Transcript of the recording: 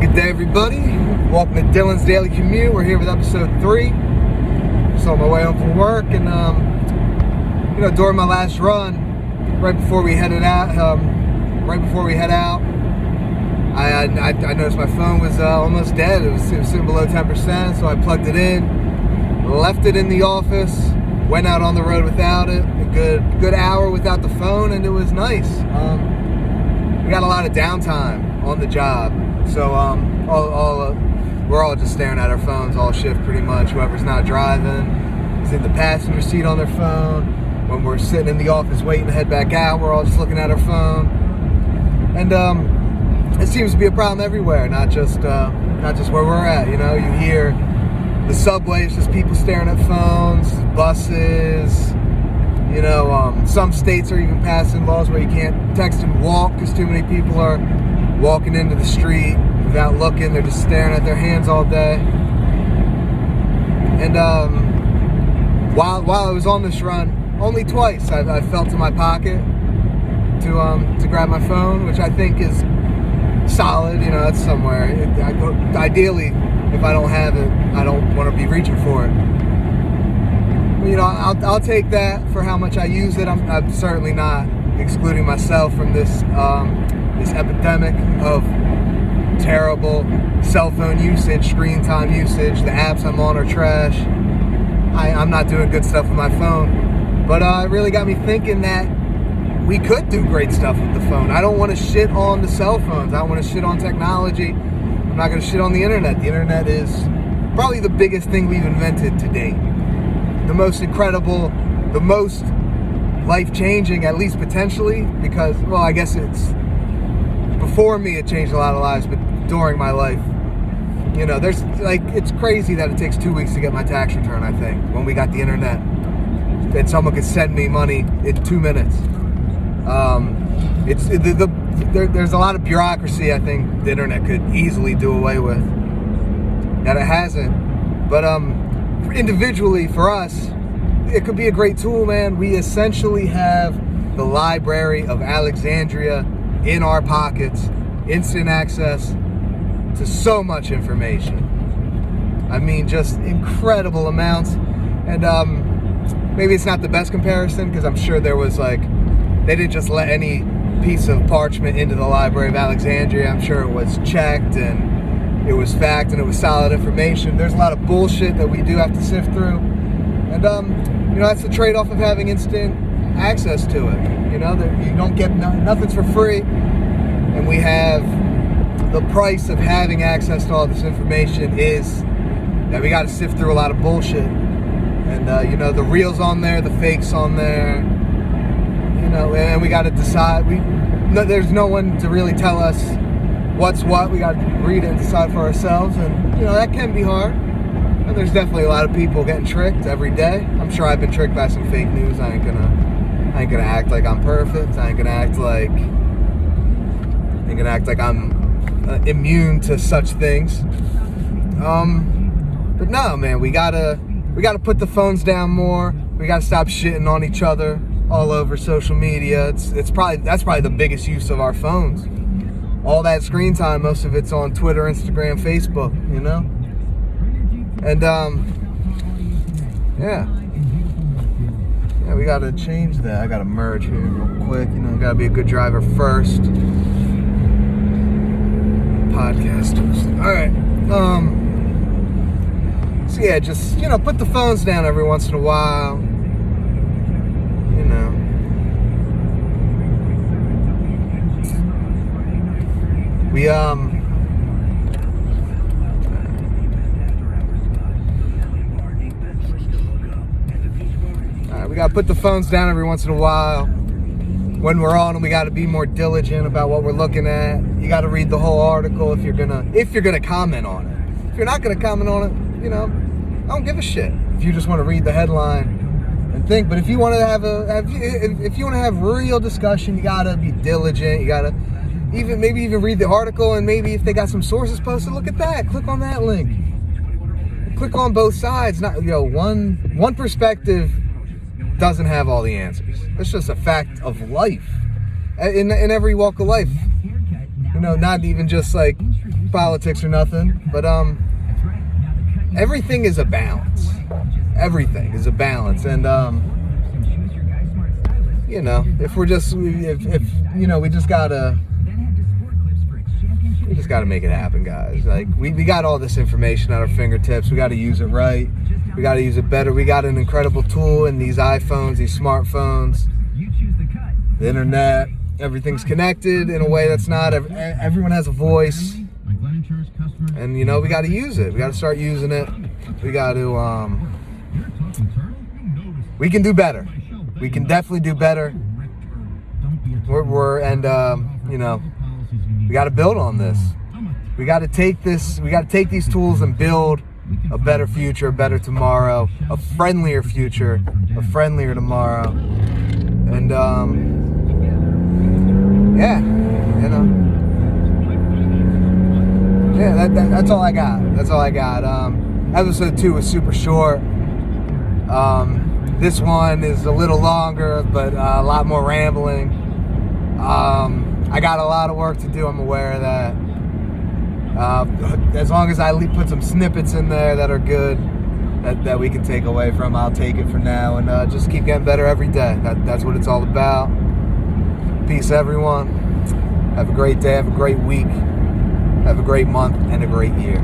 Good day, everybody. Welcome to Dylan's Daily Commute. We're here with episode 3. Just on my way home from work, and during my last run, right before we head out, I noticed my phone was almost dead. It was sitting below 10%, so I plugged it in, left it in the office, went out on the road without it, a good hour without the phone, and it was nice. We got a lot of downtime on the job, so we're all just staring at our phones all shift pretty much. Whoever's not driving is in the passenger seat on their phone. When we're sitting in the office waiting to head back out, we're all just looking at our phone. And it seems to be a problem everywhere, not just where we're at. You know, you hear the subways, just people staring at phones, buses. You know, some states are even passing laws where you can't text and walk because too many people are walking into the street without looking. They're just staring at their hands all day. And while I was on this run, only twice I felt to my pocket to grab my phone, which I think is solid. You know, it's somewhere. Ideally, if I don't have it, I don't want to be reaching for it. You know, I'll take that for how much I use it. I'm certainly not excluding myself from this epidemic of terrible cell phone usage, screen time usage. The apps I'm on are trash. I'm not doing good stuff with my phone. But it really got me thinking that we could do great stuff with the phone. I don't want to shit on the cell phones. I don't want to shit on technology. I'm not going to shit on the internet. The internet is probably the biggest thing we've invented to date. The most incredible, the most life-changing, at least potentially, because, well, I guess it's, before me it changed a lot of lives, but during my life, you know, there's, like, it's crazy that it takes 2 weeks to get my tax return, I think, when we got the internet, and someone could send me money in 2 minutes. There's a lot of bureaucracy I think the internet could easily do away with, that it hasn't, but, individually, for us, it could be a great tool, man. We essentially have the Library of Alexandria in our pockets, instant access to so much information. I mean, just incredible amounts. And maybe it's not the best comparison, because I'm sure there was, like, they didn't just let any piece of parchment into the Library of Alexandria. I'm sure it was checked, and it was fact, and it was solid information. There's a lot of bullshit that we do have to sift through. And, you know, that's the trade-off of having instant access to it. You know, that you don't get, nothing's for free. And we have, the price of having access to all this information is that we got to sift through a lot of bullshit. And, you know, the real's on there, the fake's on there. You know, and we got to decide. There's no one to really tell us what's what. We got to read it and decide for ourselves, and you know that can be hard. And there's definitely a lot of people getting tricked every day. I'm sure I've been tricked by some fake news. I ain't gonna act like I'm perfect. I ain't gonna act like I'm immune to such things. But no, man, we gotta put the phones down more. We gotta stop shitting on each other all over social media. That's probably the biggest use of our phones. All that screen time, most of it's on Twitter, Instagram, Facebook, you know? And, yeah, we gotta change that. I gotta merge here real quick, you know, gotta be a good driver first. Podcasters. Alright, so yeah, just, you know, put the phones down every once in a while, you know. We, we gotta put the phones down every once in a while. When we're on them, we gotta be more diligent about what we're looking at. You gotta read the whole article if you're gonna comment on it. If you're not gonna comment on it, you know, I don't give a shit. If you just want to read the headline and think, but if you want to have real discussion, you gotta be diligent. You gotta maybe even read the article, and maybe if they got some sources posted, look at that. Click on that link. Click on both sides. Not, you know, one perspective doesn't have all the answers. It's just a fact of life in every walk of life. You know, not even just like politics or nothing, but everything is a balance. Everything is a balance, and if we're just if we just gotta make it happen, guys. Like we got all this information at our fingertips. We got to use it right. We got to use it better. We got an incredible tool in these iPhones, these smartphones, the internet. Everything's connected in a way that's not. Everyone has a voice, and we got to use it. We got to start using it. We got to. We can do better. We can definitely do better. We got to build on this. We got to take this. We got to take these tools and build a better future, a better tomorrow, a friendlier future, a friendlier tomorrow, and that's all I got. That's all I got. Episode 2 was super short. This one is a little longer, but a lot more rambling. I got a lot of work to do. I'm aware of that. As long as I put some snippets in there that are good, that we can take away from, I'll take it for now, and just keep getting better every day. That's what it's all about. Peace, everyone. Have a great day. Have a great week. Have a great month and a great year.